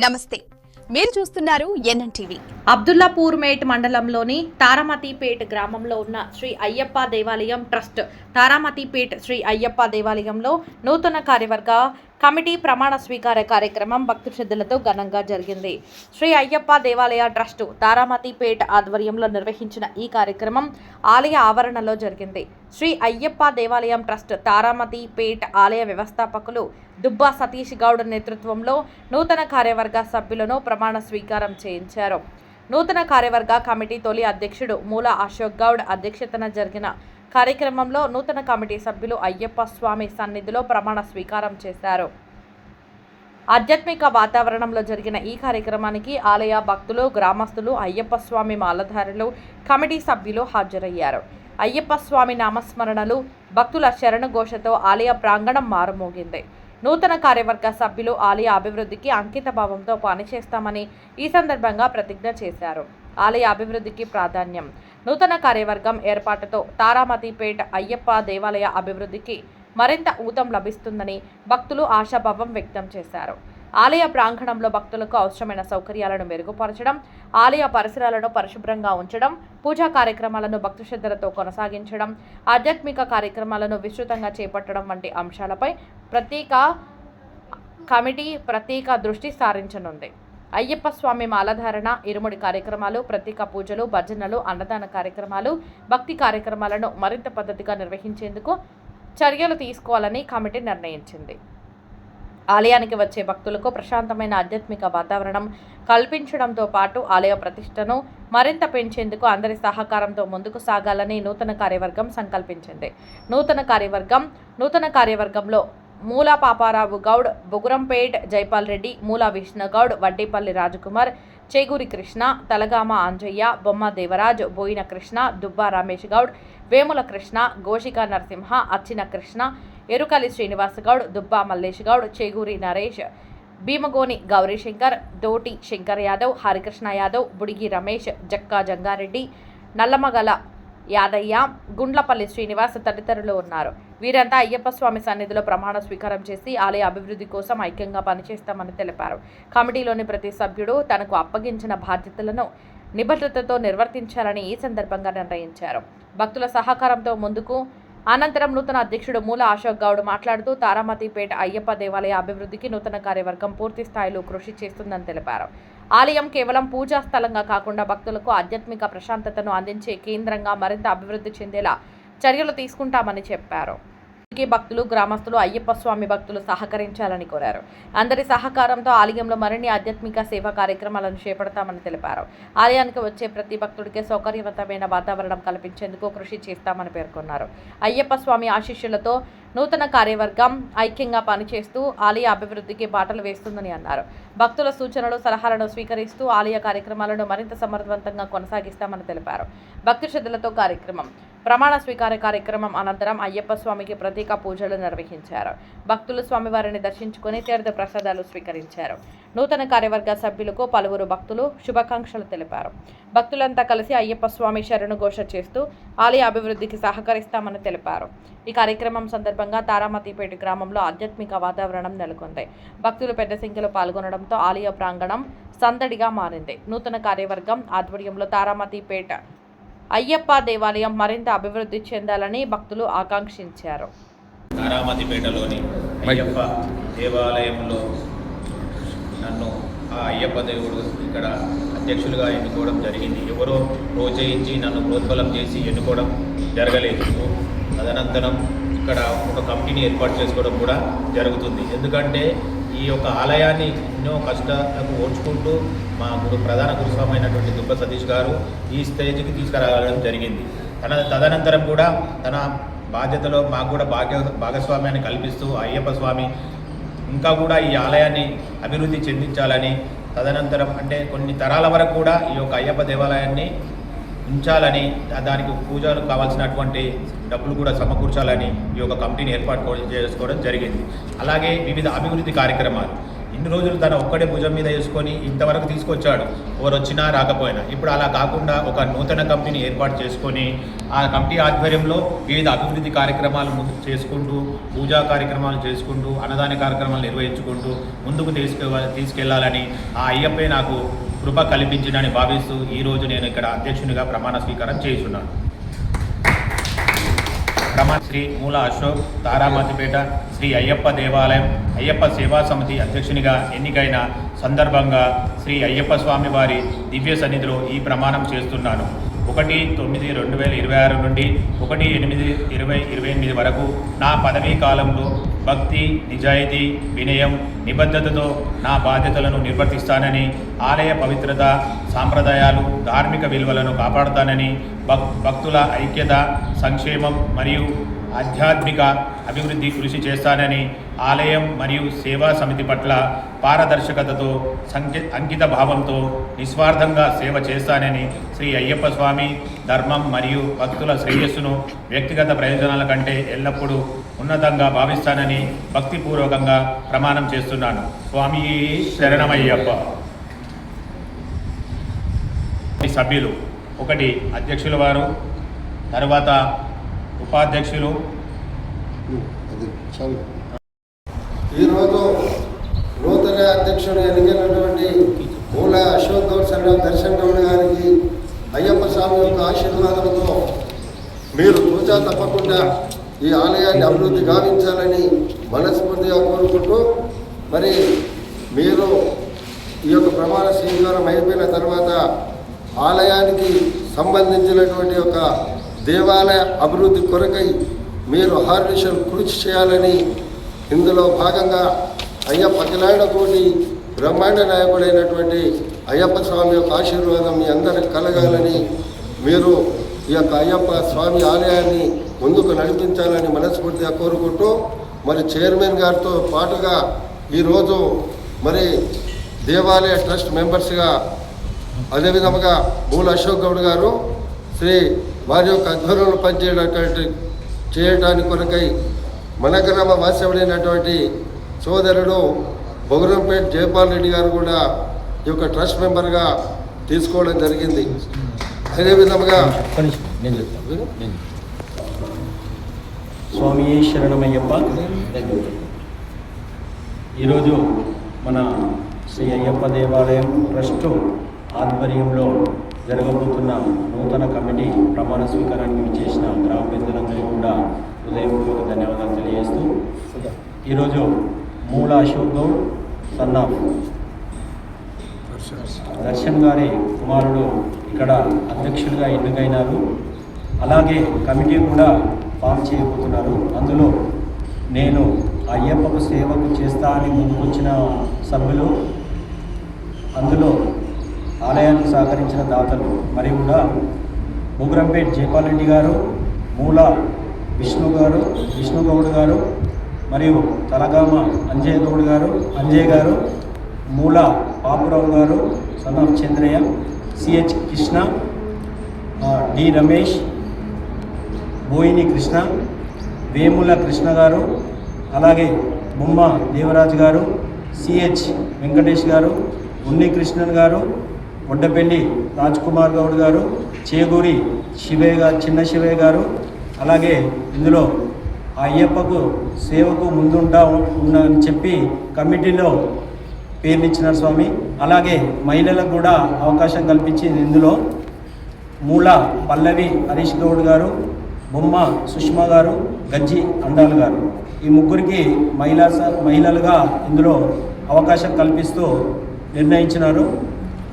నమస్తే, మీరు చూస్తున్నారు ఎన్ఎన్టీవీ. అబ్దుల్లాపూర్ మేట్ మండలంలోని తారామతిపేట్ గ్రామంలో ఉన్న శ్రీ అయ్యప్ప దేవాలయం ట్రస్ట్ తారామతిపేట్ శ్రీ అయ్యప్ప దేవాలయంలో నూతన కార్యవర్గ కమిటీ ప్రమాణ స్వీకార కార్యక్రమం భక్తి శ్రద్ధలతో ఘనంగా జరిగింది. శ్రీ అయ్యప్ప దేవాలయ ట్రస్టు తారామతిపేట్ ఆధ్వర్యంలో నిర్వహించిన ఈ కార్యక్రమం ఆలయ ఆవరణలో జరిగింది. శ్రీ అయ్యప్ప దేవాలయం ట్రస్ట్ తారామతిపేట్ ఆలయ వ్యవస్థాపకులు దుబ్బా సతీష్ గౌడ్ నేతృత్వంలో నూతన కార్యవర్గ సభ్యులను ప్రమాణ స్వీకారం చేయించారు. నూతన కార్యవర్గ కమిటీ తొలి అధ్యక్షుడు మూల అశోక్ గౌడ్ అధ్యక్షతన జరిగిన కార్యక్రమంలో నూతన కమిటీ సభ్యులు అయ్యప్ప స్వామి సన్నిధిలో ప్రమాణ స్వీకారం చేశారు. ఆధ్యాత్మిక వాతావరణంలో జరిగిన ఈ కార్యక్రమానికి ఆలయ భక్తులు, గ్రామస్తులు, అయ్యప్ప స్వామి మాలధారులు, కమిటీ సభ్యులు హాజరయ్యారు. అయ్యప్ప స్వామి నామస్మరణలు, భక్తుల శరణఘోషతో ఆలయ ప్రాంగణం మారుమోగింది. నూతన కార్యవర్గ సభ్యులు ఆలయ అభివృద్ధికి అంకిత భావంతో పనిచేస్తామని ఈ సందర్భంగా ప్రతిజ్ఞ చేశారు. ఆలయ అభివృద్ధికి ప్రాధాన్యం. నూతన కార్యవర్గం ఏర్పాటుతో తారామతిపేట అయ్యప్ప దేవాలయ అభివృద్ధికి మరింత ఊతం లభిస్తుందని భక్తులు ఆశాభావం వ్యక్తం చేశారు. ఆలయ ప్రాంగణంలో భక్తులకు అవసరమైన సౌకర్యాలను మెరుగుపరచడం, ఆలయ పరిసరాలను పరిశుభ్రంగా ఉంచడం, పూజా కార్యక్రమాలను భక్తి శ్రద్ధలతో కొనసాగించడం, ఆధ్యాత్మిక కార్యక్రమాలను విస్తృతంగా చేపట్టడం వంటి అంశాలపై ప్రత్యేక దృష్టి సారించనుంది. అయ్యప్ప స్వామి మాలధారణ, ఇరుముడి కార్యక్రమాలు, ప్రత్యేక పూజలు, భజనలు, అన్నదాన కార్యక్రమాలు, భక్తి కార్యక్రమాలను మరింత పద్ధతిగా నిర్వహించేందుకు చర్యలు తీసుకోవాలని కమిటీ నిర్ణయించింది. ఆలయానికి వచ్చే భక్తులకు ప్రశాంతమైన ఆధ్యాత్మిక వాతావరణం కల్పించడంతో పాటు ఆలయ ప్రతిష్టను మరింత పెంచేందుకు అందరి సహకారంతో ముందుకు సాగాలని నూతన కార్యవర్గం సంకల్పించింది. నూతన కార్యవర్గంలో మూల పాపారావు గౌడ్, బుగురంపేట్ జైపాల్ రెడ్డి, మూల విష్ణుగౌడ్, వడ్డేపల్లి రాజకుమార్, చేగూరి కృష్ణ, తలగామ అంజయ్య, బొమ్మ దేవరాజ్, బోయిన కృష్ణ, దుబ్బా రమేష్ గౌడ్, వేముల కృష్ణ, గోషిక నరసింహ, అచ్చిన కృష్ణ, ఎరుకలి శ్రీనివాస్ గౌడ్, దుబ్బా మల్లేష్ గౌడ్, చేగూరి నరేష్, భీమగోని గౌరీశంకర్, దోటి శంకర్ యాదవ్, హరికృష్ణ యాదవ్, బుడిగి రమేష్, జక్కా జంగారెడ్డి, నల్లమగల యాదయ్య, గుండ్లపల్లి శ్రీనివాస్ తదితరులు ఉన్నారు. వీరంతా అయ్యప్ప స్వామి సన్నిధిలో ప్రమాణ స్వీకారం చేసి ఆలయ అభివృద్ధి కోసం ఐక్యంగా పనిచేస్తామని తెలిపారు. కమిటీలోని ప్రతి సభ్యుడు తనకు అప్పగించిన బాధ్యతలను నిబద్ధతతో నిర్వర్తించాలని ఈ సందర్భంగా నిర్ణయించారు. భక్తుల సహకారంతో ముందుకు అనంతరం నూతన అధ్యక్షుడు మూల అశోక్ గౌడ్ మాట్లాడుతూ తారామతిపేట అయ్యప్ప దేవాలయ అభివృద్ధికి నూతన కార్యవర్గం పూర్తి స్థాయిలో కృషి చేస్తుందని తెలిపారు. ఆలయం కేవలం పూజా స్థలంగా కాకుండా భక్తులకు ఆధ్యాత్మిక ప్రశాంతతను అందించే కేంద్రంగా మరింత అభివృద్ధి చెందేలా చర్యలు తీసుకుంటామని చెప్పారు. భక్తులు, గ్రామస్తులు, అయ్యప్ప స్వామి భక్తులు సహకరించాలని కోరారు. అందరి సహకారంతో ఆలయంలో మరిన్ని ఆధ్యాత్మిక సేవా కార్యక్రమాలను చేపడతామని తెలిపారు. ఆలయానికి వచ్చే ప్రతి భక్తుడికి సౌకర్యవంతమైన వాతావరణం కల్పించేందుకు కృషి చేస్తామని పేర్కొన్నారు. అయ్యప్ప స్వామి ఆశీస్సులతో నూతన కార్యవర్గం ఐక్యంగా పనిచేస్తూ ఆలయ అభివృద్ధికి బాటలు వేస్తుందని అన్నారు. భక్తుల సూచనలు, సలహాలను స్వీకరిస్తూ ఆలయ కార్యక్రమాలను మరింత సమర్థవంతంగా కొనసాగిస్తామని తెలిపారు. భక్తి శ్రద్ధలతో ప్రమాణ స్వీకార కార్యక్రమం అనంతరం అయ్యప్ప స్వామికి ప్రత్యేక పూజలు నిర్వహించారు. భక్తులు స్వామివారిని దర్శించుకుని తీర్థ ప్రసాదాలు స్వీకరించారు. నూతన కార్యవర్గ సభ్యులకు పలువురు భక్తులు శుభాకాంక్షలు తెలిపారు. భక్తులంతా కలిసి అయ్యప్ప స్వామి శరణుఘోష చేస్తూ ఆలయ అభివృద్ధికి సహకరిస్తామని తెలిపారు. ఈ కార్యక్రమం సందర్భంగా తారామతిపేట గ్రామంలో ఆధ్యాత్మిక వాతావరణం నెలకొంది. భక్తులు పెద్ద సంఖ్యలో పాల్గొనడంతో ఆలయ ప్రాంగణం సందడిగా మారింది. నూతన కార్యవర్గం ఆధ్వర్యంలో తారామతిపేట అయ్యప్ప దేవాలయం మరింత అభివృద్ధి చెందాలని భక్తులు ఆకాంక్షించారు. తారామతిపేటలోని అయ్యప్ప దేవాలయంలో నన్ను ఆ అయ్యప్ప దేవుడు ఇక్కడ అధ్యక్షులుగా ఎన్నుకోవడం జరిగింది. ఎవరో ప్రోత్సహించి నన్ను ప్రోద్బలం చేసి ఎన్నుకోవడం జరగలేదు. తదనంతరం ఇక్కడ ఒక కమిటీని ఏర్పాటు చేసుకోవడం కూడా జరుగుతుంది. ఎందుకంటే ఈ యొక్క ఆలయాన్ని ఎన్నో కష్టాలకు ఓర్చుకుంటూ మా ప్రధాన గురుస్వామి అయినటువంటి దుబ్బ సతీష్ గారు ఈ స్టేజ్కి తీసుకురావడం జరిగింది. తదనంతరం కూడా తన బాధ్యతలో మాకు కూడా భాగస్వామ్యాన్ని కల్పిస్తూ అయ్యప్ప స్వామి ఇంకా కూడా ఈ ఆలయాన్ని అభివృద్ధి చెందించాలని, తదనంతరం అంటే కొన్ని తరాల వరకు కూడా ఈ యొక్క అయ్యప్ప దేవాలయాన్ని ఉంచాలని, దానికి పూజలు కావాల్సినటువంటి డబ్బులు కూడా సమకూర్చాలని ఈ యొక్క కమిటీని ఏర్పాటు చేసుకోవడం జరిగింది. అలాగే వివిధ అభివృద్ధి కార్యక్రమాలు ఇన్ని రోజులు తన ఒక్కడే భుజం మీద వేసుకొని ఇంతవరకు తీసుకొచ్చాడు, ఎవరు వచ్చినా రాకపోయినా. ఇప్పుడు అలా కాకుండా ఒక నూతన కమిటీని ఏర్పాటు చేసుకొని ఆ కమిటీ ఆధ్వర్యంలో వివిధ అభివృద్ధి కార్యక్రమాలు చేసుకుంటూ, పూజా కార్యక్రమాలు చేసుకుంటూ, అన్నదాన కార్యక్రమాలు నిర్వహించుకుంటూ ముందుకు తీసుకెళ్లాలని ఆ అయ్యప్పే నాకు కృప కల్పించిందని భావిస్తూ ఈరోజు నేను ఇక్కడ అధ్యక్షునిగా ప్రమాణ స్వీకారం చేస్తున్నాను. శ్రీ మూల అశోక్, తారామతిపేట శ్రీ అయ్యప్ప దేవాలయం అయ్యప్ప సేవా సమితి అధ్యక్షునిగా ఎన్నికైన సందర్భంగా శ్రీ అయ్యప్ప స్వామి వారి దివ్య సన్నిధిలో ఈ ప్రమాణం చేస్తున్నాను. 1/9/2026 నుండి 1/8/2028 వరకు నా పదవీ కాలంలో భక్తి, నిజాయితీ, వినయం, నిబద్ధతతో నా బాధ్యతలను నిర్వర్తిస్తానని, ఆలయ పవిత్రత, సాంప్రదాయాలు, ధార్మిక విలువలను కాపాడుతానని, భక్తుల ఐక్యత, సంక్షేమం మరియు ఆధ్యాత్మిక అభివృద్ధి కృషి చేస్తానని, ఆలయం మరియు సేవా సమితి పట్ల పారదర్శకతతో అంకిత భావంతో నిస్వార్థంగా సేవ చేస్తానని, శ్రీ అయ్యప్ప స్వామి ధర్మం మరియు భక్తుల శ్రేయస్సును వ్యక్తిగత ప్రయోజనాల కంటే ఎల్లప్పుడూ ఉన్నతంగా భావిస్తానని భక్తిపూర్వకంగా ప్రమాణం చేస్తున్నాను. స్వామి శరణమయ్యప్ప. సభ్యులు 1 అధ్యక్షుల వారు, తర్వాత ఉపాధ్యక్షులు. ఈరోజు నూతన అధ్యక్షుడు ఎన్నికైనటువంటి మూల అశోక్ గౌడ్ సర్దార్ దర్శన్ గౌడ్ గారికి అయ్యప్ప స్వామి యొక్క ఆశీర్వాదంతో మీరు పూజా తప్పకుండా ఈ ఆలయాన్ని అభివృద్ధి గావించాలని మనస్ఫూర్తిగా కోరుకుంటూ, మరి మీరు ఈ యొక్క ప్రమాణ స్వీకారం అయిపోయిన తర్వాత ఆలయానికి సంబంధించినటువంటి ఒక దేవాలయ అభివృద్ధి కొరకై మీరు అహర్నిశలు కృషి చేయాలని, ఇందులో భాగంగా అయ్యప్ప అఖిలాండ కోటి బ్రహ్మాండ నాయకుడైనటువంటి అయ్యప్ప స్వామి యొక్క ఆశీర్వాదం మీ అందరికి కలగాలని, మీరు ఈ యొక్క అయ్యప్ప స్వామి ఆలయాన్ని ముందుకు నడిపించాలని మనస్ఫూర్తిగా కోరుకుంటూ, మరి చైర్మన్ గారితో పాటుగా ఈరోజు మరి దేవాలయ ట్రస్ట్ మెంబర్స్గా అదేవిధంగా మూల అశోక్ గౌడ్ గారు వారి యొక్క ఆధ్వర్యంలో చేయడానికి కొరకై మన గ్రామ వాస్తవుడైనటువంటి సోదరుడు బొగురంపేట జయపాల్ రెడ్డి గారు కూడా ఈ యొక్క ట్రస్ట్ మెంబర్గా తీసుకోవడం జరిగింది. అదేవిధంగా స్వామి శరణమయ్యప్ప. ఈరోజు మన శ్రీ అయ్యప్ప దేవాలయం ట్రస్టు ఆధ్వర్యంలో జరగబోతున్న నూతన కమిటీ ప్రమాణ స్వీకారానికి విచ్చేసిన గ్రామ పెద్దలందరికీ కూడా హృదయపూర్వక ధన్యవాదాలు తెలియజేస్తూ, ఈరోజు మూల అశోక్ గౌడ్ సన్ ఆఫ్ దర్శన్ గారి కుమారుడు ఇక్కడ అధ్యక్షుడిగా ఎన్నికైనారు. అలాగే కమిటీ కూడా ఫామ్ చేయబోతున్నారు. అందులో నేను అయ్యప్పకు సేవకు చేస్తా అని ముందుకొచ్చిన సభ్యులు, అందులో ఆలయానికి సహకరించిన దాతలు మరియు కూడా బొగురంపేట జయపాల్ రెడ్డి గారు, మూల విష్ణు గౌడ్ గారు మరియు తలగామ అంజయ్య గారు, మూల పాపురావు గారు son of Chandraiah, CH Krishna, D Ramesh, Boini Krishna, Vemula Krishna గారు, అలాగే బొమ్మ దేవరాజు గారు, సిహెచ్ వెంకటేష్ గారు, ఉన్ని కృష్ణన్ గారు, వడ్డపల్లి రాజ్ కుమార్ గౌడ్ గారు, చేగూరి చిన్న శివయ్య గారు, అలాగే ఇందులో అయ్యప్పకు సేవకు ఉన్నారని చెప్పి కమిటీలో పేర్నిచ్చినారు స్వామి. అలాగే మహిళలకు కూడా అవకాశం కల్పించింది. ఇందులో మూల పల్లవి హరీష్ గౌడ్ గారు, బొమ్మ సుష్మా గారు, గజ్జి అండాల్ గారు, ఈ ముగ్గురికి మహిళలుగా ఇందులో అవకాశం కల్పిస్తూ నిర్ణయించినారు.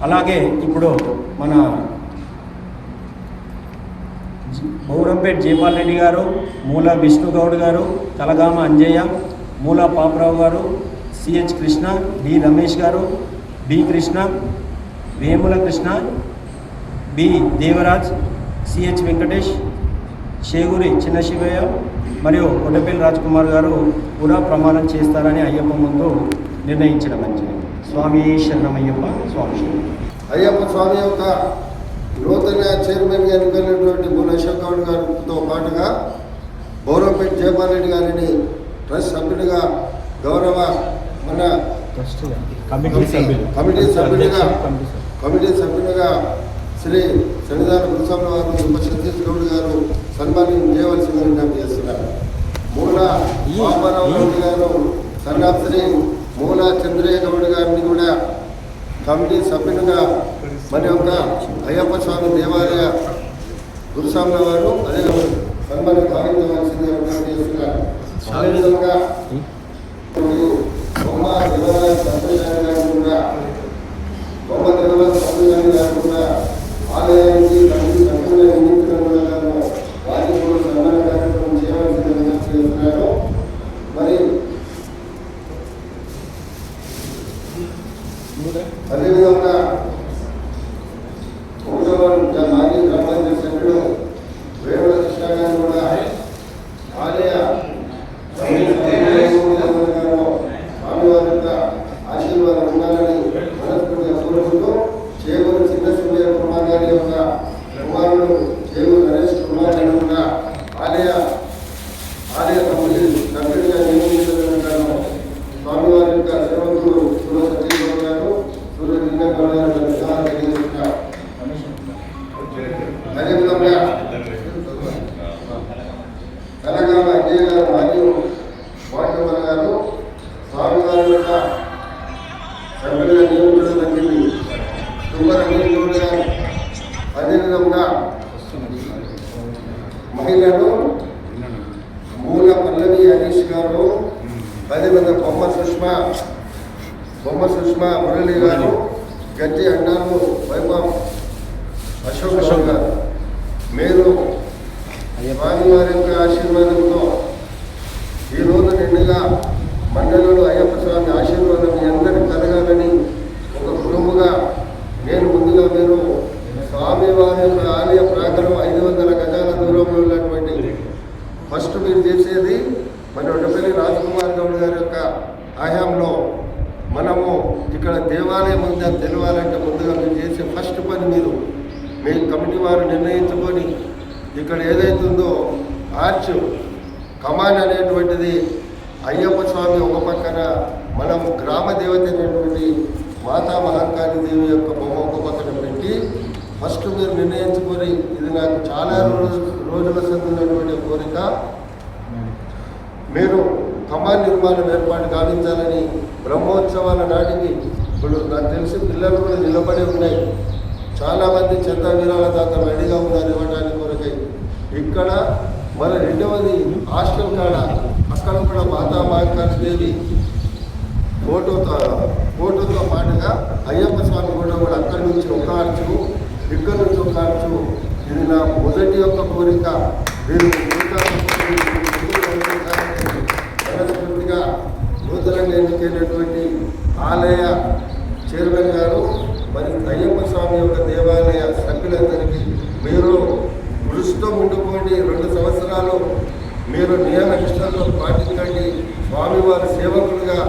అలాగే ఇప్పుడు మన బొగురంపేట జయపాల్ రెడ్డి గారు, మూల విష్ణు గౌడ్ గారు, తలగామ అంజయ్య, మూల పాపరావు గారు, సిహెచ్ కృష్ణ, డి రమేష్ గారు, B Krishna, Vemula Krishna, B Devaraj, CH Venkatesh, Cheguri Chinna Shivaiah మరియు వడ్డపల్లి రాజ్ కుమార్ గారు కూడా ప్రమాణం చేస్తారని అయ్యప్ప ముందు నిర్ణయించడం మంచిది. స్వామి శరణమయ్యప్ప. స్వామి అయ్యప్ప స్వామి యొక్క నూతన చైర్మన్గా ఎన్నికైనటువంటి మూల అశోక్ గౌడ్ గారితో పాటుగా బొగురంపేట జయపాల్ రెడ్డి గారిని ట్రస్ట్ సభ్యుడిగా గౌరవ మన కమిటీ సభ్యులు కమిటీ సభ్యులుగా శ్రీ సన్నిధాన గురుస్వామి వారు ఉప సతీష్ గౌడ్ గారు సన్మానం చేయవలసిందిగా విజ్ఞప్తి చేస్తున్నారు. మూల పాపారావు గౌడ్ గారు సన్నాఫ్ శ్రీ మూల చంద్రయ్య గౌడ్ గారిని కూడా కమిటీ సభ్యులుగా మన యొక్క అయ్యప్ప స్వామి దేవాలయ గురుస్వామి వారు అదే సన్మానం భావించవలసిందిగా విజ్ఞప్తి చేస్తున్నారు. అదేవిధంగా బొమ్మ దేవాలయ సంతోషాన్ని గారు కూడా ఆలయానికి కమిటీ సభ్యులుగా నియమించడం వల్ల వారికి కూడా సన్మాన కార్యక్రమం చేయవలసిందిగా విజ్ఞప్తి చేస్తున్నారు. మరి అదేవిధంగా మాజీ గ్రామాంతర సభ్యుడు వేముల కృష్ణ గారు కూడా ఆలయ స్వామివారి యొక్క ఆశీర్వాదం ఉండాలని మనస్ఫూర్తిగా కోరుకుంటూ చేవూరు చిన్న సూర్య కుమార్ గారి యొక్క కుమారుడు చేవూరు నరేష్ కుమార్ గారు కూడా ఆలయ కమిటీ సభ్యుడిగా నియమించడం స్వామివారి యొక్క సేవకుడు సూర్య సతీష్ గౌడ్ గారు సూర్య లింగం గౌడ్ గారు తెలియజేస్తున్నారు. అదేవిధంగా తెలంగాణ అజయ్ గారు మాజీ వార్డు మెంబర్ గారు స్వామివారి యొక్క సభ్యులుగా నియమించడం జరిగింది. తుమ్మరంగేశ్వరుడు గారు అదేవిధంగా మహిళలు మూల పల్లవి హరీష్ గారు అదేవిధంగా బొమ్మ సుష్మా మురళి గారు గట్టి అన్నాను వైభవ్ అశోక్ గౌడ్ గారు మీరు స్వామివారి యొక్క ఆశీర్వాదంతో ఈరోజు నిండుగా మండలంలో అయ్యప్ప స్వామి ఆశీర్వాదం మీ అందరికీ కలగాలని ఒక కుటుంబగా నేను ముందుగా మీరు స్వామివారి యొక్క ఆలయ ప్రాంగణం 500 గజాల దూరంలో ఉన్నటువంటి ఫస్ట్ మీరు చేసేది మన ఒడ్డపల్లి రాజ్కుమార్ గౌడ్ గారి యొక్క ఆయాంలో మనము ఇక్కడ దేవాలయం ఉందని తెలవాలంటే ముందుగా మీరు చేసే ఫస్ట్ పని మీరు మీ కమిటీ వారు నిర్ణయించుకొని ఇక్కడ ఏదైతుందో ఆర్చ్ కమాన్ అనేటువంటిది అయ్యప్ప స్వామి ఒక పక్కన మనం గ్రామ దేవత అయినటువంటి మాతా మహంకాళి దేవి యొక్క బొమ్మ ఒక పక్కన పెట్టి ఫస్ట్ మీరు నిర్ణయించుకొని ఇది నాకు చాలా రోజుల సందున్నటువంటి కోరిక మీరు కమాన్ నిర్మాణం ఏర్పాటు గావించాలని బ్రహ్మోత్సవాల నాటికి ఇప్పుడు నాకు తెలిసి పిల్లలు కూడా నిలబడి ఉన్నాయి. చాలామంది చందా వీరాల దాకా రెడీగా ఉన్నారు ఇవ్వడానికి కొరకై. ఇక్కడ మన రెండవది హాస్టల్ కాడ అక్కడ కూడా మాతా మహంకాళి దేవి ఫోటోతో పాటుగా అయ్యప్ప స్వామి కూడా అక్కడి నుంచి ఒక ఆర్చు ఇక్కడ నుంచి ఒక ఆర్చు. ఇది నా మొదటి యొక్క కోరిక. మీరు మనస్ఫూర్తిగా నూతనంగా ఎన్నికైనటువంటి ఆలయ చైర్మన్ గారు మరి అయ్యప్ప స్వామి యొక్క దేవాలయ సభ్యులందరికీ మీరు కృషితో ఉండిపోండి. 2 సంవత్సరాలు మీరు నియమ నిష్టలతో పాటించండి. స్వామివారి సేవకులుగా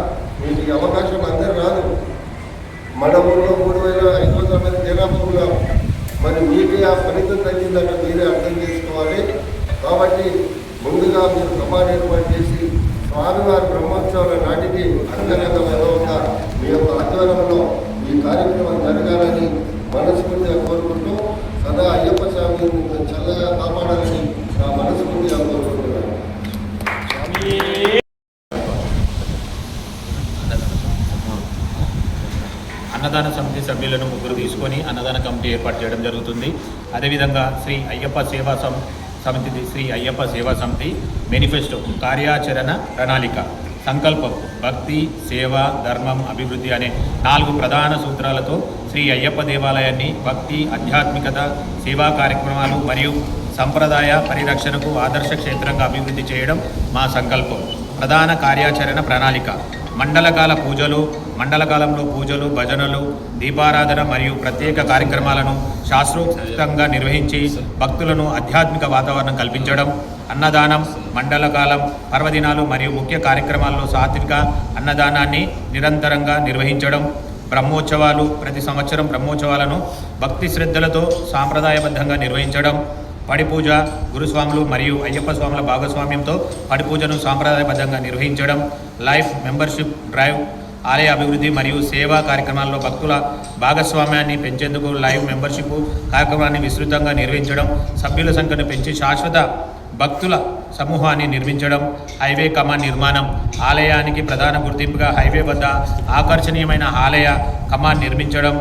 మీకు ఈ అవకాశం అందరూ రాదు. మన ఊళ్ళో 3500 మంది జనాభా మరి మీకే ఆ ఫలితం తగ్గిందంటే మీరే అర్థం చేసుకోవాలి. కాబట్టి ముందుగా మీరు ప్రమాణ ఏర్పాటు చేసి స్వామివారి బ్రహ్మోత్సవాల నాటికి అంగరంగ వైభవంగా మీ యొక్క ఆధ్వర్యంలో ఈ కార్యక్రమం జరగాలని మనస్ఫూర్తిగా కోరుకుంటూ సదా అయ్యప్ప స్వామి చల్లగా కాపాడాలని నా మనస్ఫూర్తిగా కోరుకుంటున్నాను. అన్నదాన సమితి సభ్యులను 3 తీసుకొని అన్నదాన కమిటీ ఏర్పాటు చేయడం జరుగుతుంది. అదేవిధంగా శ్రీ అయ్యప్ప సేవా సమితి మేనిఫెస్టో కార్యాచరణ ప్రణాళిక సంకల్పం భక్తి సేవ ధర్మం అభివృద్ధి అనే 4 ప్రధాన సూత్రాలతో శ్రీ అయ్యప్ప దేవాలయాన్ని భక్తి ఆధ్యాత్మికత సేవా కార్యక్రమాలు మరియు సంప్రదాయ పరిరక్షణకు ఆదర్శ క్షేత్రంగా అభివృద్ధి చేయడం మా సంకల్పం. ప్రధాన కార్యాచరణ ప్రణాళిక మండలకాలంలో పూజలు భజనలు దీపారాధన మరియు ప్రత్యేక కార్యక్రమాలను శాస్త్రోక్తంగా నిర్వహించి భక్తులను ఆధ్యాత్మిక వాతావరణం కల్పించడం. అన్నదానం మండలకాలం పర్వదినాలు మరియు ముఖ్య కార్యక్రమాల్లో సాత్విక అన్నదానాన్ని నిరంతరంగా నిర్వహించడం. బ్రహ్మోత్సవాలు ప్రతి సంవత్సరం బ్రహ్మోత్సవాలను భక్తి శ్రద్ధలతో సాంప్రదాయబద్ధంగా నిర్వహించడం. పడిపూజ గురుస్వాములు మరియు అయ్యప్ప స్వాముల భాగస్వామ్యంతో పడిపూజను సాంప్రదాయబద్ధంగా నిర్వహించడం. లైఫ్ మెంబర్షిప్ డ్రైవ్ ఆలయ అభివృద్ధి మరియు సేవా కార్యక్రమాల్లో భక్తుల భాగస్వామ్యాన్ని పెంచేందుకు లైవ్ మెంబర్షిప్ కార్యక్రమాన్ని విస్తృతంగా నిర్వహించడం, సభ్యుల సంఖ్యను పెంచి శాశ్వత భక్తుల సమూహాన్ని నిర్మించడం, హైవే కమాన్ నిర్మాణం, ఆలయానికి ప్రధాన గుర్తింపుగా హైవే వద్ద ఆకర్షణీయమైన ఆలయ కమాన్ నిర్మించడం,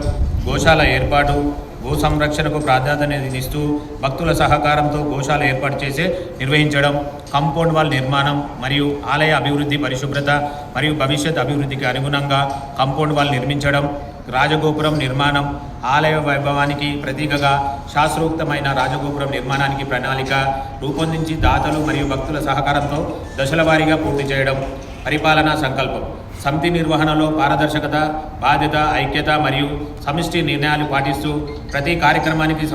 గోశాల ఏర్పాటు, గో సంరక్షణకు ప్రాధాన్యతనిస్తూ భక్తుల సహకారంతో గోశాల ఏర్పాటు చేసి నిర్వహించడం, కాంపౌండ్ వాల్ నిర్మాణం మరియు ఆలయ అభివృద్ధి, పరిశుభ్రత మరియు భవిష్యత్ అభివృద్ధికి అనుగుణంగా కాంపౌండ్ వాల్ నిర్మించడం, రాజగోపురం నిర్మాణం, ఆలయ వైభవానికి ప్రతీకగా శాస్త్రోక్తమైన రాజగోపురం నిర్మాణానికి ప్రణాళిక రూపొందించి దాతలు మరియు భక్తుల సహకారంతో దశల వారీగా పూర్తి చేయడం, పరిపాలనా సంకల్పం, సమితి నిర్వహణలో పారదర్శకత, బాధ్యత, ఐక్యత మరియు సమిష్టి నిర్ణయాలు పాటిస్తూ ప్రతి కార్యక్రమానికి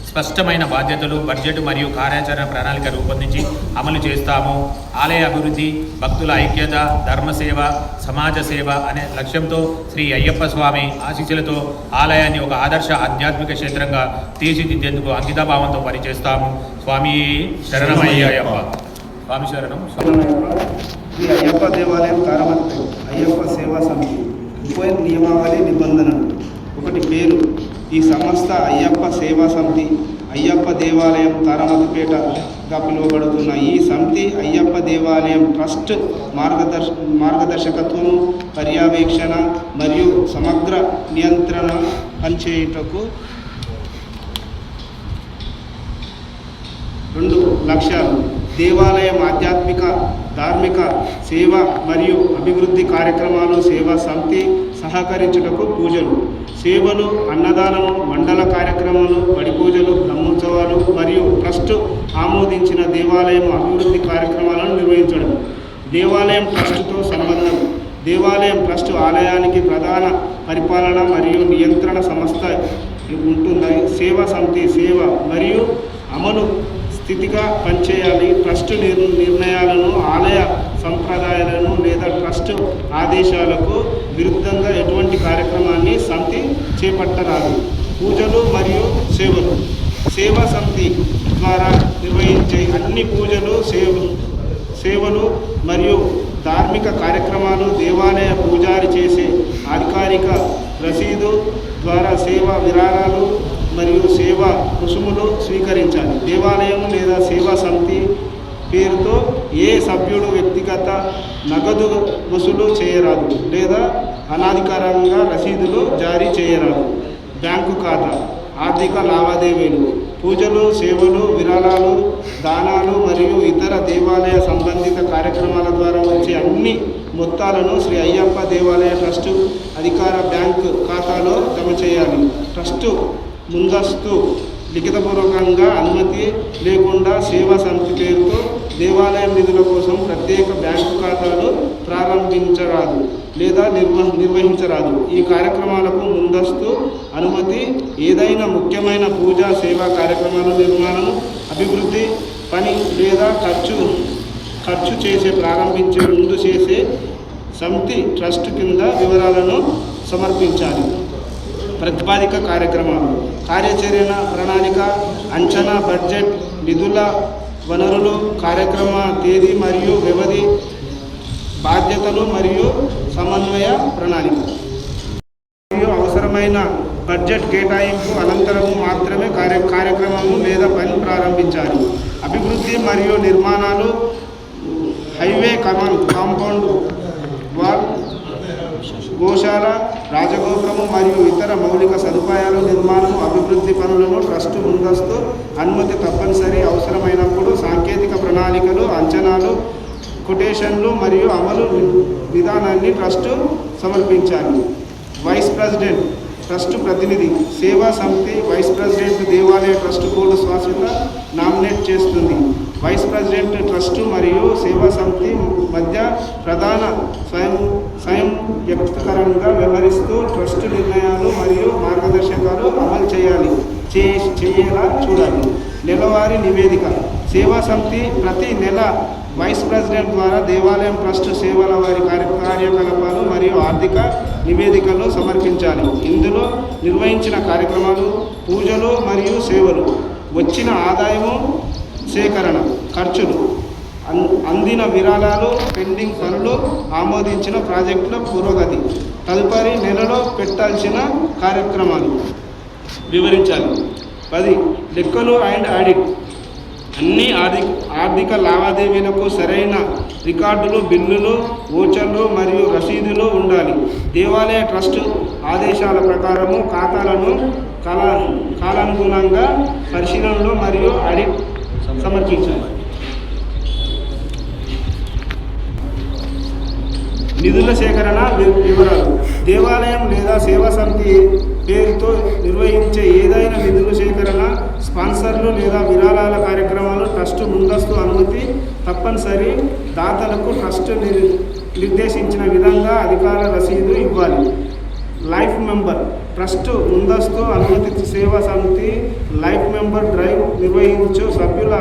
స్పష్టమైన బాధ్యతలు, బడ్జెట్ మరియు కార్యాచరణ ప్రణాళిక రూపొందించి అమలు చేస్తాము. ఆలయ అభివృద్ధి, భక్తుల ఐక్యత, ధర్మసేవ, సమాజ సేవ అనే లక్ష్యంతో శ్రీ అయ్యప్ప స్వామి ఆశీస్సులతో ఆలయాన్ని ఒక ఆదర్శ ఆధ్యాత్మిక క్షేత్రంగా తీర్చిదిద్దేందుకు అంకితభావంతో పనిచేస్తాము. స్వామి శరణమయ్యప్ప. స్వామి శరణం. ఈ అయ్యప్ప దేవాలయం తారమతి అయ్యప్ప సేవా సమితి ఉప నియమావళి నిబంధనలు. ఒకటి, పేరు. ఈ సంస్థ అయ్యప్ప సేవా సమితి అయ్యప్ప దేవాలయం తారమతిపేటగా పిలువబడుతున్న ఈ సమితి అయ్యప్ప దేవాలయం ట్రస్ట్ మార్గదర్శకత్వము, పర్యవేక్షణ మరియు సమగ్ర నియంత్రణ పనిచేయుటకు 2 లక్ష్యాలు: దేవాలయం ఆధ్యాత్మిక, ధార్మిక, సేవ మరియు అభివృద్ధి కార్యక్రమాలు. సేవా సమితి సహకరించుటకు పూజలు, సేవలు, అన్నదానము, మండల కార్యక్రమాలు, బడి పూజలు, బ్రహ్మోత్సవాలు మరియు ట్రస్ట్ ఆమోదించిన దేవాలయం అభివృద్ధి కార్యక్రమాలను నిర్వహించడం. దేవాలయం ట్రస్టుతో సంబంధం. దేవాలయం ట్రస్ట్ ఆలయానికి ప్రధాన పరిపాలన మరియు నియంత్రణ సంస్థ ఉంటుంది. సేవా సమితి సేవ మరియు అమలు స్థితిగా పనిచేయాలి. ట్రస్ట్ నిర్ణయాలను, ఆలయ సంప్రదాయాలను లేదా ట్రస్ట్ ఆదేశాలకు విరుద్ధంగా ఎటువంటి కార్యక్రమాన్ని సమితి చేపట్టరాదు. పూజలు మరియు సేవలు. సేవా సమితి ద్వారా నిర్వహించే అన్ని పూజలు, సేవలు మరియు ధార్మిక కార్యక్రమాలు దేవాలయ పూజారి చేసే అధికారిక రసీదు ద్వారా సేవా విరాళాలు మరియు సేవా రుసుములు స్వీకరించాలి. దేవాలయం లేదా సేవా సమితి పేరుతో ఏ సభ్యుడు వ్యక్తిగత నగదు వసూలు చేయరాదు లేదా అనాధికారంగా రసీదులు జారీ చేయరాదు. బ్యాంకు ఖాతా, ఆర్థిక లావాదేవీలు, పూజలు, సేవలు, విరాళాలు, దానాలు మరియు ఇతర దేవాలయ సంబంధిత కార్యక్రమాల ద్వారా వచ్చే అన్ని మొత్తాలను శ్రీ అయ్యప్ప దేవాలయ ట్రస్టు అధికార బ్యాంకు ఖాతాలో జమ చేయాలి. ట్రస్టు ముందస్తు లిఖితపూర్వకంగా అనుమతి లేకుండా సేవా సమితి పేరుతో దేవాలయం నిధుల కోసం ప్రత్యేక బ్యాంకు ఖాతాలు ప్రారంభించరాదు లేదా నిర్వహించరాదు. ఈ కార్యక్రమాలకు ముందస్తు అనుమతి ఏదైనా ముఖ్యమైన పూజా సేవా కార్యక్రమాల నిర్మాణం, అభివృద్ధి పని లేదా ఖర్చు చేసే ప్రారంభించే ముందు చేసే సమితి ట్రస్ట్ కింద వివరాలను సమర్పించాలి. ప్రతిపాదిక కార్యక్రమాలు, కార్యాచరణ ప్రణాళిక, అంచనా, బడ్జెట్, నిధుల వనరులు, కార్యక్రమ తేదీ మరియు వ్యవధి, బాధ్యతలు మరియు సమన్వయ ప్రణాళిక మరియు అవసరమైన బడ్జెట్ కేటాయింపు అనంతరము మాత్రమే కార్యక్రమము లేదా పని ప్రారంభించాలి. అభివృద్ధి మరియు నిర్మాణాలు, హైవే కమాన్, కాంపౌండ్ వాల్, గోశాల, రాజగోపురము మరియు ఇతర మౌలిక సదుపాయాల నిర్మాణం, అభివృద్ధి పనులను ట్రస్టు ముందస్తు అనుమతి తప్పనిసరి. అవసరమైనప్పుడు సాంకేతిక ప్రణాళికలు, అంచనాలు, కొటేషన్లు మరియు అమలు విధానాన్ని ట్రస్టు సమర్పించాలి. వైస్ ప్రెసిడెంట్, ట్రస్టు ప్రతినిధి. సేవా సమితి వైస్ ప్రెసిడెంట్ దేవాలయ ట్రస్ట్ బోర్డు శాశ్వత నామినేట్ చేస్తుంది. వైస్ ప్రెసిడెంట్ ట్రస్టు మరియు సేవా సమితి మధ్య ప్రధాన స్వయంకరంగా వ్యవహరిస్తూ ట్రస్టు నిర్ణయాలు మరియు మార్గదర్శకాలు అమలు చేయేలా చూడాలి. నెలవారీ నివేదిక. సేవా సమితి ప్రతి నెల వైస్ ప్రెసిడెంట్ ద్వారా దేవాలయం ట్రస్ట్ సేవల వారి కార్యకలాపాలు మరియు ఆర్థిక నివేదికలు సమర్పించాలి. ఇందులో నిర్వహించిన కార్యక్రమాలు, పూజలు మరియు సేవలు, వచ్చిన ఆదాయము, సేకరణ, ఖర్చులు, అందిన విరాళాలు, పెండింగ్ పనులు, ఆమోదించిన ప్రాజెక్టుల పురోగతి, తదుపరి నెలలో పెట్టాల్సిన కార్యక్రమాలు వివరించాలి. 10. లెక్కలు అండ్ ఆడిట్. అన్ని ఆర్థిక లావాదేవీలకు సరైన రికార్డులు, బిల్లులు, ఓచర్లు మరియు రసీదులు ఉండాలి. దేవాలయ ట్రస్ట్ ఆదేశాల ప్రకారము ఖాతాలను కాలానుగుణంగా పరిశీలనలు మరియు ఆడిట్ సమర్పించాలి. నిధుల సేకరణ వివరాలు. దేవాలయం లేదా సేవా సమితి పేరుతో నిర్వహించే ఏదైనా నిధుల సేకరణ, స్పాన్సర్లు లేదా విరాళాల కార్యక్రమాలు ట్రస్ట్ ముందస్తు అనుమతి తప్పనిసరి. దాతలకు ట్రస్ట్ నిర్దేశించిన విధంగా అధికార రసీదు ఇవ్వాలి. Life member. ట్రస్ట్ ముందస్తు అనుమతి సేవా సమితి లైఫ్ మెంబర్ డ్రైవ్ నిర్వహించు సభ్యుల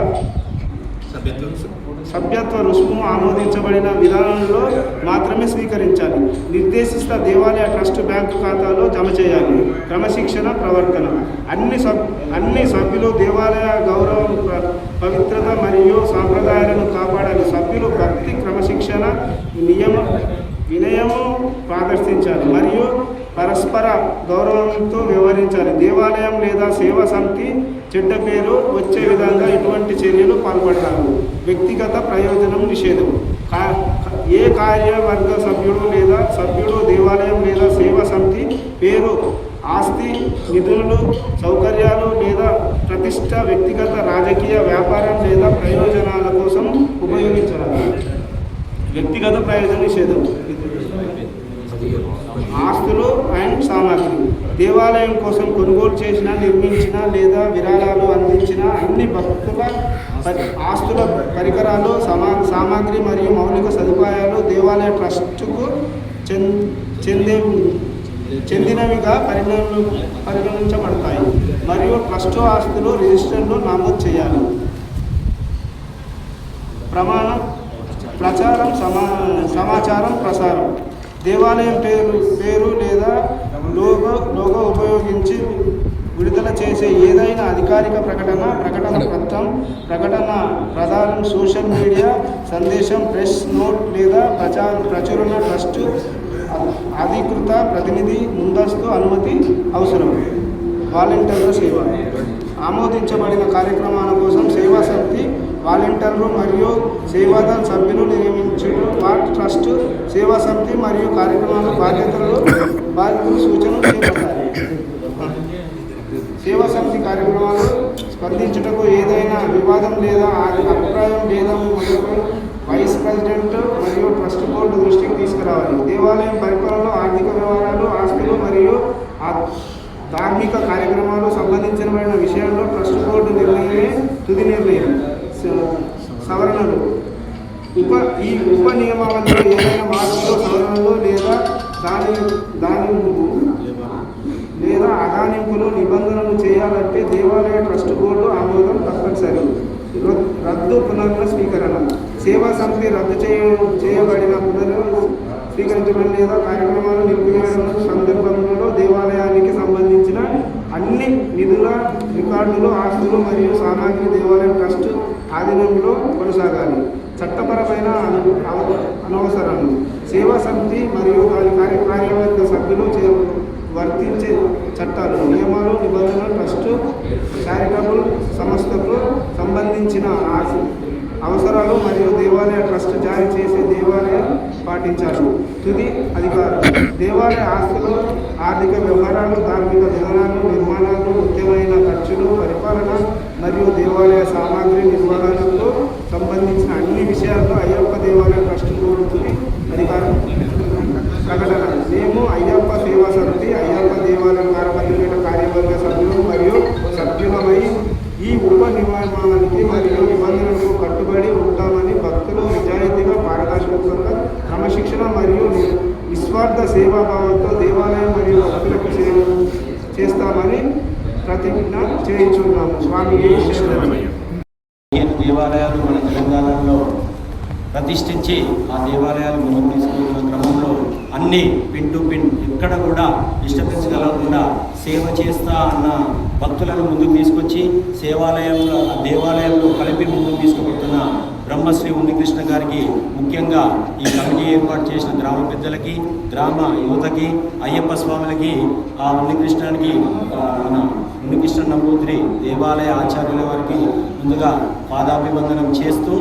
సభ్యత్వ రుసుము ఆమోదించబడిన విధానంలో మాత్రమే స్వీకరించాలి. నిర్దేశిత దేవాలయ ట్రస్ట్ బ్యాంకు ఖాతాలో జమ చేయాలి. క్రమశిక్షణ ప్రవర్తన. అన్ని సభ్యులు దేవాలయ గౌరవం, పవిత్రత మరియు సాంప్రదాయాలను కాపాడాలి. సభ్యులు భక్తి, క్రమశిక్షణ, వినయము ప్రదర్శించాలి మరియు పరస్పర గౌరవంతో వ్యవహరించాలి. దేవాలయం లేదా సేవా సమితి చెడ్డ పేరు వచ్చే విధంగా ఎటువంటి చర్యలు పాల్పడతారు. వ్యక్తిగత ప్రయోజనం నిషేధం. ఏ కార్యవర్గ సభ్యుడు లేదా సభ్యుడు దేవాలయం లేదా సేవా సమితి పేరు, ఆస్తి, నిధులు, సౌకర్యాలు లేదా ప్రతిష్ట వ్యక్తిగత, రాజకీయ, వ్యాపారం లేదా ప్రయోజనాల కోసం ఉపయోగించాలి. వ్యక్తిగత ప్రయోజన నిషేధం. ఆస్తులు అండ్ సామాగ్రి. దేవాలయం కోసం కొనుగోలు చేసిన, నిర్మించిన లేదా విరాళాలు అందించిన అన్ని భక్తుల ఆస్తుల, పరికరాలు, సామాగ్రి మరియు మౌలిక సదుపాయాలు దేవాలయ ట్రస్టుకు చెందినవిగా పరిగణించబడతాయి మరియు ట్రస్టు ఆస్తులు రిజిస్టర్లో నమోదు చేయాలి. సమాచారం ప్రసారం. దేవాలయం పేరు లేదా లోగో ఉపయోగించి విడుదల చేసే ఏదైనా అధికారిక ప్రకటన పత్రం, ప్రకటన ప్రధానం, సోషల్ మీడియా సందేశం, ప్రెస్ నోట్ లేదా ప్రచురణ ట్రస్టు అధికృత ప్రతినిధి ముందస్తు అనుమతి అవసరం. వాలంటీర్ల సేవ. ఆమోదించబడిన కార్యక్రమాల కోసం సేవా సమితి వాలంటీర్లు మరియు సేవాదళ సభ్యులు నియమించడం. ట్రస్ట్ సేవా సమితి మరియు కార్యక్రమాల బాధ్యతలు సూచనలు చేపట్టాలి. సేవా సమితి కార్యక్రమాలు స్పందించుటకు ఏదైనా వివాదం లేదా అభిప్రాయం భేదం వైస్ ప్రెసిడెంట్ మరియు ట్రస్ట్ బోర్డు దృష్టికి తీసుకురావాలి. దేవాలయం పరిపాలనలో ఆర్థిక వ్యవహారాలు, ఆస్తులు మరియు ధార్మిక కార్యక్రమాలు సంబంధించిన విషయాల్లో ట్రస్ట్ బోర్డు నిర్ణయమే తుది నిర్ణయం. సవరణలు. ఈ ఉప నియమావళిలో ఏదైనా మార్పులు, సవరణలు లేదా అగానింపులు, నిబంధనలు చేయాలంటే దేవాలయ ట్రస్ట్ బోర్డు ఆమోదం తప్పనిసరి. రద్దు, పునఃస్వీకరణ. సేవా సమితి రద్దు చేయబడిన స్వీకరించబడిన లేదా కార్యక్రమాలు నిలిపివేయడం సందర్భంలో దేవాలయానికి సంబంధించిన అన్ని నిధుల, రికార్డులు, ఆస్తులు మరియు సామాగ్రి దేవాలయం ట్రస్ట్ ఆధీనంలో కొనసాగాలి. చట్టపరమైన అనవసరాలు. సేవా సమితి మరియు దాని కార్యవర్గ సభ్యులు వర్తించే చట్టాలు, నియమాలు, నిబంధనలు ట్రస్టు చారిటబుల్ సంస్థకు సంబంధించిన అవసరాలు మరియు దేవాలయ ట్రస్ట్ జారీ చేసే దేవాలయం పాటించాలి. తుది అధికారం. దేవాలయ ఆస్తులు, ఆర్థిక వ్యవహారాలు, ధార్మిక విధానాలు, నిర్మాణాలు, ముఖ్యమైన ఖర్చులు, పరిపాలన మరియు దేవాలయ సామాగ్రి నిర్వహణకు సంబంధించిన అన్ని విషయాల్లో అయ్యప్ప దేవాలయ ట్రస్ట్ బోర్డు తుది అధికారం. ప్రకటన. మేము అయ్యప్ప సేవా సమితి, అయ్యప్ప దేవాలయం కార్యవర్గ సభ్యులు మరియు సభ్యులమై ఈ ఉప నియమావళికి మరియు నిబంధనలకు కట్టుబడి ఉంటామని భక్తులు నిజాయితీగా, పారదర్శకంగా, క్రమశిక్షణ మరియు నిస్వార్థ సేవాభావంతో దేవాలయం మరియు భక్తులకు సేవ చేస్తామని ప్రతిజ్ఞ చేయించున్నాము. స్వామి దేవాలయాలు మన తెలంగాణలో ప్రతిష్ఠించి ఆ దేవాలయాలు ముందుకు తీసుకున్న క్రమంలో అన్ని పిన్ టు పిన్ ఎక్కడ కూడా డిస్టర్బెన్స్ కలగకుండా సేవ చేస్తా అన్న భక్తులను ముందుకు తీసుకొచ్చి దేవాలయంలో కలిపి ముందుకు తీసుకుపోతున్న బ్రహ్మశ్రీ ఉన్నికృష్ణ గారికి, ముఖ్యంగా ఈ కమిటీ ఏర్పాటు చేసిన గ్రామ పెద్దలకి, గ్రామ యువతకి, అయ్యప్ప స్వాములకి, ఆ ఉన్నికృష్ణ నంబూద్రి దేవాలయ ఆచార్యుల వారికి ముందుగా పాదాభివందనం చేస్తూ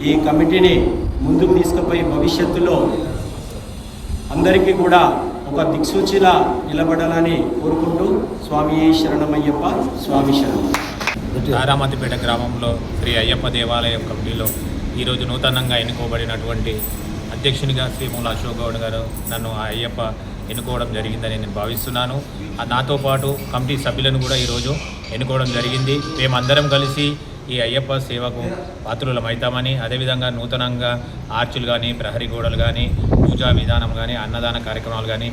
ఈ కమిటీని ముందుకు తీసుకుపోయి భవిష్యత్తులో అందరికీ కూడా ఒక దిక్సూచిలా నిలబడాలని కోరుకుంటూ స్వామి శరణమయ్యప్ప, స్వామి శరణం. తారామతిపేట గ్రామంలో శ్రీ అయ్యప్ప దేవాలయం కమిటీలో ఈరోజు నూతనంగా ఎన్నుకోబడినటువంటి అధ్యక్షునిగా శ్రీ మూల అశోక్ గౌడ్ గారు నన్ను ఆ అయ్యప్ప ఎన్నుకోవడం జరిగిందని నేను భావిస్తున్నాను. నాతో పాటు కమిటీ సభ్యులను కూడా ఈరోజు ఎన్నుకోవడం జరిగింది. మేమందరం కలిసి ఈ అయ్యప్ప సేవకు పాత్రులమవుతామని, అదేవిధంగా నూతనంగా ఆర్చులు కానీ, ప్రహరీ గోడలు కానీ, పూజా విధానం కానీ, అన్నదాన కార్యక్రమాలు కానీ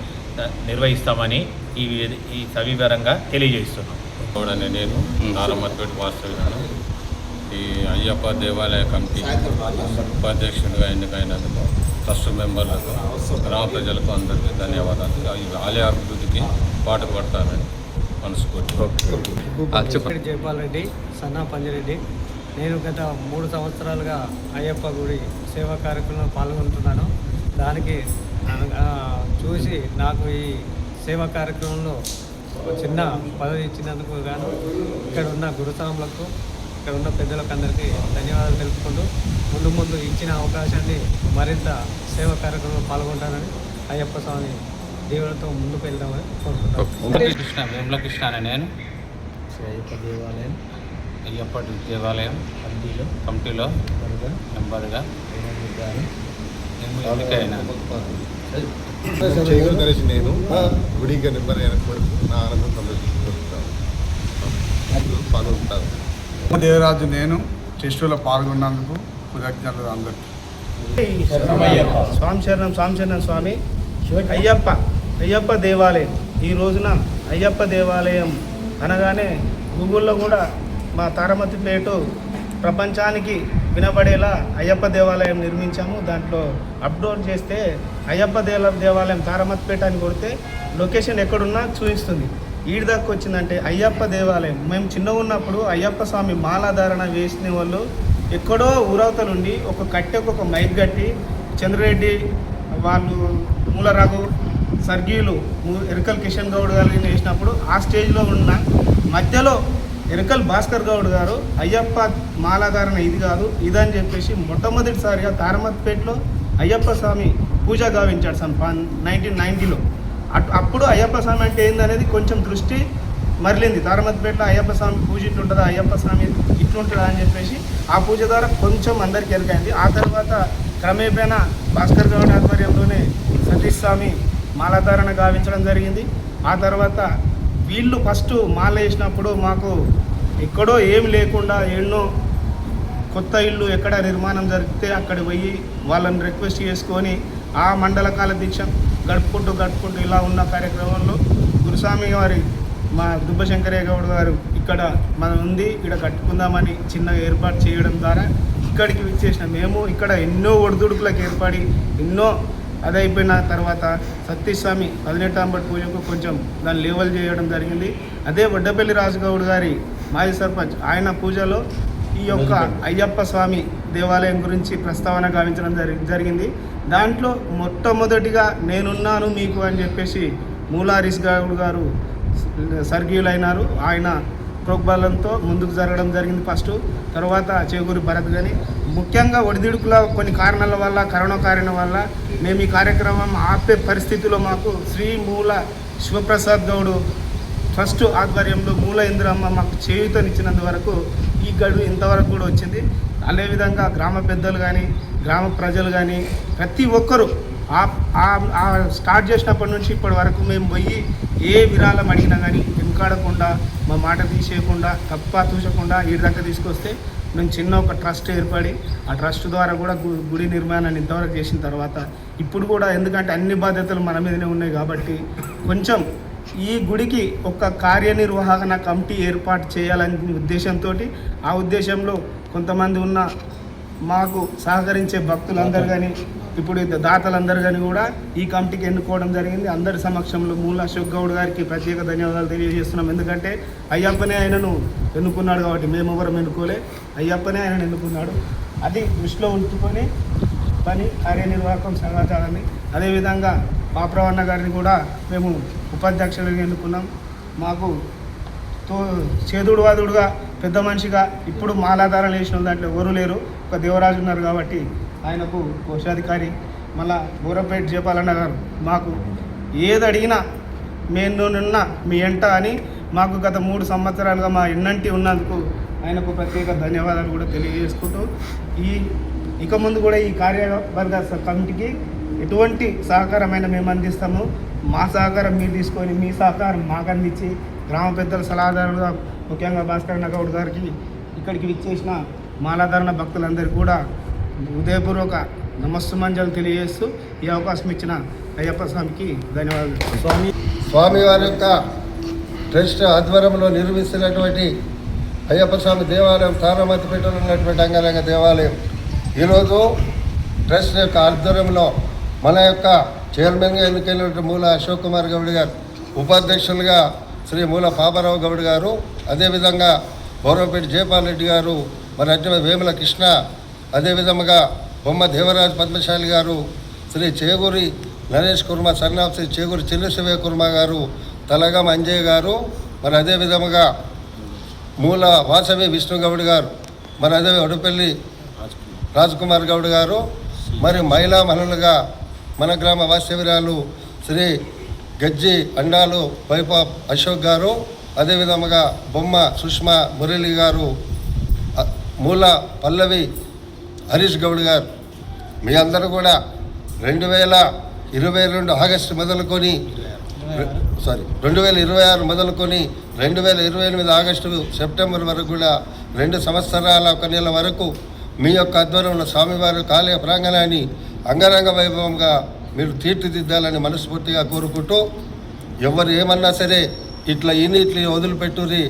నిర్వహిస్తామని ఈ సవివరంగా తెలియజేస్తున్నాం. చూడండి, నేను తారామతిపేట వాస్తవ్యాను. ఈ అయ్యప్ప దేవాలయ కమిటీ ఉపాధ్యక్షుడిగా ఎన్నికైనందుకు ట్రస్ట్ మెంబర్లకు, గ్రామ ప్రజలకు అందరికీ ధన్యవాదాలు. ఈ ఆలయ అభివృద్ధికి పాటుపడతానని మనస్ఫూర్తి. జైపాల్ రెడ్డి, సన్నా పంజిరెడ్డి. నేను గత 3 సంవత్సరాలుగా అయ్యప్ప గుడి సేవా కార్యక్రమంలో పాల్గొంటున్నాను. దానికి చూసి నాకు ఈ సేవా కార్యక్రమంలో చిన్న పదవి ఇచ్చినందుకు గాను ఇక్కడ ఉన్న గురుస్వాములకు, ఇక్కడ ఉన్న పెద్దలకు అందరికీ ధన్యవాదాలు తెలుపుకుంటూ ముందు ఇచ్చిన అవకాశాన్ని మరింత సేవా కార్యక్రమంలో పాల్గొంటానని అయ్యప్ప స్వామి దేవులతో ముందుకు వెళ్దామని కోరుకుంటున్నాను. వేములకృష్ణ అనే నేను అయ్యప్ప దేవాలయం కమిటీలో మెంబర్గా కలిసి నేను గుడిగా నెంబర్ నా ఆనందం పాల్గొంటాను. దేవరాజు నేను చేష్టలో పాల్గొన్నందుకు కృతజ్ఞతలు అందరికీ. స్వామి శరణం స్వామి. అయ్యప్ప దేవాలయం ఈ రోజున అయ్యప్ప దేవాలయం అనగానే గూగుల్లో కూడా మా తారామతిపేట ప్రపంచానికి వినబడేలా అయ్యప్ప దేవాలయం నిర్మించాము. దాంట్లో అప్లోడ్ చేస్తే అయ్యప్ప దేవాలయం తారామతిపేట అని కొడితే లొకేషన్ ఎక్కడున్నా చూపిస్తుంది. ఈడి దాకా వచ్చిందంటే అయ్యప్ప దేవాలయం. మేము చిన్నగా ఉన్నప్పుడు అయ్యప్ప స్వామి మాలాధారణ వేసిన వాళ్ళు ఎక్కడో ఊరవతలుండి ఒక కట్టెకు ఒక మైక్ కట్టి చంద్రరెడ్డి వాళ్ళు, మూల రఘు, సర్గీయులు, ఎరకల్ కిషన్ గౌడ్ గారిని వేసినప్పుడు ఆ స్టేజ్లో ఉన్న మధ్యలో ఎరకల్ భాస్కర్ గౌడ్ గారు అయ్యప్ప మాలాధారణ ఇది కాదు ఇదని చెప్పేసి మొట్టమొదటిసారిగా తారామతిపేటలో అయ్యప్ప స్వామి పూజ గావించాడు 1990లో. అప్పుడు అయ్యప్ప స్వామి అంటే ఏందనేది కొంచెం దృష్టి మరలింది. తారామతిపేటలో అయ్యప్ప స్వామి పూజ ఇట్లుంటుందా, అయ్యప్ప స్వామి ఇట్లుంటుందా అని చెప్పేసి ఆ పూజ ద్వారా కొంచెం అందరికీ ఎరగైంది. ఆ తర్వాత క్రమేపేనా భాస్కర్ గౌడ్ ఆధ్వర్యంలోనే సతీష్ స్వామి మాలాధారణ గావించడం జరిగింది. ఆ తర్వాత వీళ్ళు ఫస్ట్ మాల వేసినప్పుడు మాకు ఎక్కడో ఏం లేకుండా ఎన్నో కొత్త ఇల్లు ఎక్కడ నిర్మాణం జరిగితే అక్కడ పోయి వాళ్ళని రిక్వెస్ట్ చేసుకొని ఆ మండలకాల దీక్ష గడుపుకుంటూ ఇలా ఉన్న కార్యక్రమంలో గురుస్వామి వారి మా దుబ్బశంకరయ్య గౌడ్ గారు ఇక్కడ మనం ఉంది, ఇక్కడ కట్టుకుందామని చిన్న ఏర్పాటు చేయడం ద్వారా ఇక్కడికి విచ్చేసిన మేము ఇక్కడ ఎన్నో ఒడిదుడుకులకు ఏర్పడి ఎన్నో అదైపోయిన తర్వాత సతీష్ స్వామి 18వ పూజకు కొంచెం దాన్ని లేవల్ చేయడం జరిగింది. అదే వడ్డపల్లి రాజుగౌడ్ గారి మాజీ సర్పంచ్ ఆయన పూజలో ఈ యొక్క అయ్యప్ప స్వామి దేవాలయం గురించి ప్రస్తావన గావించడం జరిగింది. దాంట్లో మొట్టమొదటిగా నేనున్నాను మీకు అని చెప్పేసి మూలారీస్ గౌడ్ గారు సర్గీయులైనారు. ఆయన ప్రోగ్బాలంతో ముందుకు జరగడం జరిగింది ఫస్ట్. తర్వాత చేకూరి భరత్ కానీ ముఖ్యంగా ఒడిదుడుకుల కొన్ని కారణాల వల్ల, కరోనా కారణం వల్ల మేము ఈ కార్యక్రమం ఆపే పరిస్థితిలో మాకు శ్రీ మూల శివప్రసాద్ గౌడ్ ట్రస్ట్ ఆధ్వర్యంలో మూల ఇంద్రమ్మ మాకు చేయూతనిచ్చినందువరకు ఈ గడువు ఇంతవరకు కూడా వచ్చింది. అదేవిధంగా గ్రామ పెద్దలు కానీ, గ్రామ ప్రజలు కానీ ప్రతి ఒక్కరూ స్టార్ట్ చేసినప్పటి నుంచి ఇప్పటి వరకు మేము పోయి ఏ విరాళం అడిగినా కానీ వెనుకాడకుండా, మా మాట తీసేయకుండా, తప్ప చూసకుండా ఈ దాకా తీసుకొస్తే మేము చిన్న ఒక ట్రస్ట్ ఏర్పడి ఆ ట్రస్ట్ ద్వారా కూడా గుడి నిర్మాణాన్ని ఇంతవరకు చేసిన తర్వాత ఇప్పుడు కూడా ఎందుకంటే అన్ని బాధ్యతలు మన మీదనే ఉన్నాయి కాబట్టి కొంచెం ఈ గుడికి ఒక కార్యనిర్వహణ కమిటీ ఏర్పాటు చేయాలనే ఉద్దేశంతో ఆ ఉద్దేశంలో కొంతమంది ఉన్న మాకు సహకరించే భక్తులందరూ కానీ ఇప్పుడు దాతలందరూ కానీ కూడా ఈ కమిటీకి ఎన్నుకోవడం జరిగింది. అందరి సమక్షంలో మూల అశోక్ గౌడ్ గారికి ప్రత్యేక ధన్యవాదాలు తెలియజేస్తున్నాం. ఎందుకంటే అయ్యప్పనే ఆయనను ఎన్నుకున్నాడు కాబట్టి మేమెవరం ఎన్నుకోలే, అయ్యప్పనే ఆయనను ఎన్నుకున్నాడు. అది దృష్టిలో ఉంచుకొని పని కార్యనిర్వాహకం సమాచారాన్ని అదేవిధంగా పాప్రవన్న గారిని కూడా మేము ఉపాధ్యక్షులుగా ఎన్నుకున్నాం. మాకు చేదుడు వాదుడుగా పెద్ద మనిషిగా ఇప్పుడు మాలాధార లేచిన దాంట్లో ఎవరు లేరు, ఒక దేవరాజు ఉన్నారు కాబట్టి ఆయనకు కోశాధికారి. మళ్ళా బోరపేట జయపాలన్న గారు మాకు ఏది అడిగినా మేనున్న మీ ఎంట అని మాకు గత 3 సంవత్సరాలుగా మా ఎన్నంటి ఉన్నందుకు ఆయనకు ప్రత్యేక ధన్యవాదాలు కూడా తెలియజేసుకుంటూ ఇక ముందు కూడా ఈ కార్యవర్గ కమిటీకి ఎటువంటి సహకారమైన మేము అందిస్తాము. మా సహకారం మీరు తీసుకొని మీ సహకారం మాకు అందించి గ్రామ పెద్దల సలహాదారులుగా ముఖ్యంగా భాస్కర్ గౌడ్ గారికి ఇక్కడికి విచ్చేసిన మాలాధారణ భక్తులందరికీ కూడా హృదయపూర్వక నమస్సుమంజలు తెలియజేస్తూ ఈ అవకాశం ఇచ్చిన అయ్యప్ప స్వామికి ధన్యవాదాలు. స్వామివారి యొక్క ట్రస్ట్ ఆధ్వర్యంలో నిర్మిస్తున్నటువంటి అయ్యప్ప స్వామి దేవాలయం తారామతిపేటలో ఉన్నటువంటి అంగరంగ దేవాలయం ఈరోజు ట్రస్ట్ యొక్క ఆధ్వర్యంలో మన యొక్క చైర్మన్గా ఎన్నికైనటువంటి మూల అశోక్ కుమార్ గౌడ్ గారు, ఉపాధ్యక్షులుగా శ్రీ మూల పాపారావు గౌడ్ గారు, అదేవిధంగా బోరపేట జయపాల్ రెడ్డి గారు, మరి అట్లే వేముల కృష్ణ, అదేవిధంగా బొమ్మ దేవరాజ్ పద్మశాలి గారు, శ్రీ చేగూరి నరేష్ కుర్మ, సన్నాఫ్ శ్రీ చేగూరి చిన్నశివయ్య కుర్మ గారు, తలగం అంజయ్ గారు, మరి అదేవిధంగా మూల వాసవి విష్ణుగౌడ్ గారు, మరి అదే ఒడపల్లి రాజ్కుమార్ గౌడ్ గారు, మరి మహిళా మనులుగా మన గ్రామ వాస్తవ్యురాలు శ్రీ గజ్జి అండాలు వైపా అశోక్ గారు, అదేవిధంగా బొమ్మ సుష్మా మురళి గారు, మూల పల్లవి హరీష్ గౌడ్ గారు, మీ అందరూ కూడా 2022 ఆగస్టు మొదలుకొని 2026 మొదలుకొని 2028 ఆగస్టు సెప్టెంబర్ వరకు కూడా 2 సంవత్సరాల 1 నెల వరకు మీ యొక్క ఆధ్వర్యంలో స్వామివారి ఆలయ ప్రాంగణాన్ని అంగరంగ వైభవంగా మీరు తీర్చిదిద్దాలని మనస్ఫూర్తిగా కోరుకుంటూ, ఎవరు ఏమన్నా సరే ఇట్లా వదిలిపెట్టుర్రి,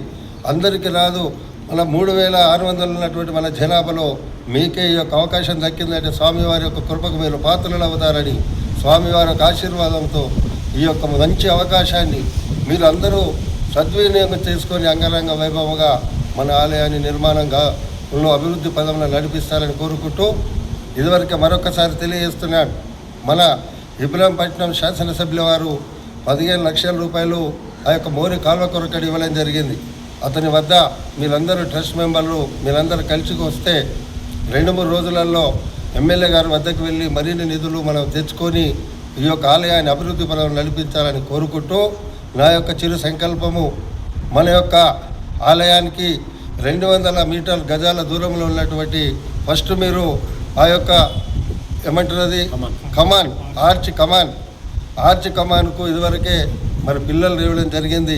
అందరికీ రాదు. మన 3600 ఉన్నటువంటి మన జనాభాలో మీకే ఈ యొక్క అవకాశం దక్కిందంటే స్వామివారి యొక్క కృపకు మీరు పాత్రలు అవుతారని స్వామివారి యొక్క ఆశీర్వాదంతో ఈ యొక్క మంచి అవకాశాన్ని మీరు అందరూ సద్వినియోగం చేసుకొని అంగరంగ వైభవంగా మన ఆలయాన్ని నిర్మాణంగా అభివృద్ధి పదంలో నడిపిస్తారని కోరుకుంటూ, ఇదివరకే మరొకసారి తెలియజేస్తున్నాను, మన ఇబ్రహీంపట్నం శాసనసభ్యుల వారు 15 లక్షల రూపాయలు ఆ యొక్క మోరి కాలువ కొరకడి ఇవ్వడం జరిగింది. అతని వద్ద మీరందరూ ట్రస్ట్ మెంబర్లు మీరందరూ కలిసి వస్తే 2-3 రోజులలో ఎమ్మెల్యే గారి వద్దకు వెళ్ళి మరిన్ని నిధులు మనం తెచ్చుకొని ఈ యొక్క ఆలయాన్ని అభివృద్ధి పరంగా నడిపించాలని కోరుకుంటూ, నా యొక్క చిరు సంకల్పము మన యొక్క ఆలయానికి 200 మీటర్ల గజాల దూరంలో ఉన్నటువంటి ఫస్ట్ మీరు ఆ యొక్క ఏమంటున్నది కమాన్ ఆర్చ్ కమాన్కు ఇదివరకే మరి పిల్లలు ఇవ్వడం జరిగింది.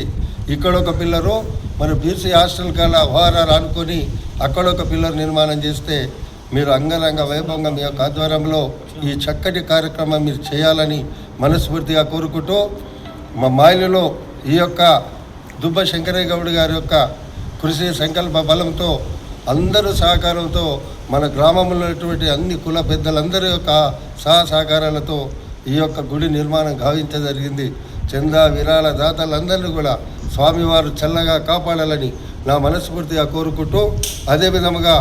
ఇక్కడ ఒక పిల్లరు మరి బీసీ హాస్టల్ కాల ఓఆర్ఆర్ అనుకొని అక్కడ ఒక పిల్లర్ నిర్మాణం చేస్తే మీరు అంగరంగ వైభవంగా మీ యొక్క ఆధ్వర్యంలో ఈ చక్కటి కార్యక్రమం మీరు చేయాలని మనస్ఫూర్తిగా కోరుకుంటూ, మా మాయిలో ఈ యొక్క దుబ్బ శంకరయ్య గౌడ్ గారి యొక్క కృషి సంకల్ప బలంతో అందరూ సహకారంతో మన గ్రామంలో ఉన్నటువంటి అన్ని కుల పెద్దలందరి యొక్క సహకారాలతో ఈ యొక్క గుడి నిర్మాణం గావించ జరిగింది. చందా విరాళ దాతలందరినీ కూడా స్వామివారు చల్లగా కాపాడాలని నా మనస్ఫూర్తిగా కోరుకుంటూ, అదేవిధంగా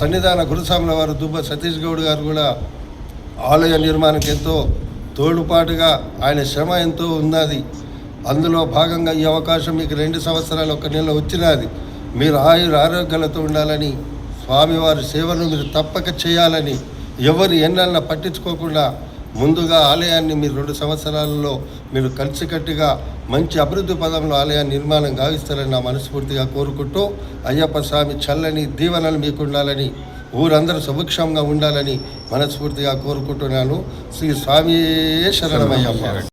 సన్నిధాన గురుస్వాముల వారు దుబ్బ సతీష్ గౌడ్ గారు కూడా ఆలయ నిర్మాణానికి ఎంతో తోడుపాటుగా ఆయన శ్రమ ఎంతో ఉన్నది. అందులో భాగంగా ఈ అవకాశం మీకు 2 సంవత్సరాలు 1 నెల వచ్చినది. మీరు ఆరోగ్యాలతో ఉండాలని, స్వామివారి సేవను మీరు తప్పక చేయాలని, ఎవరు ఎన్నెల్లా పట్టించుకోకుండా ముందుగా ఆలయాన్ని మీరు 2 సంవత్సరాలలో మీరు కలిసికట్టుగా మంచి అభివృద్ధి పదంలో ఆలయ నిర్మాణం గావిస్తారని నా మనస్ఫూర్తిగా కోరుకుంటూ, అయ్యప్ప స్వామి చల్లని దీవెనలు మీకు ఉండాలని, ఊరందరూ సుభిక్షంగా ఉండాలని మనస్ఫూర్తిగా కోరుకుంటున్నాను. శ్రీ స్వామియే శరణమయ్యప్ప.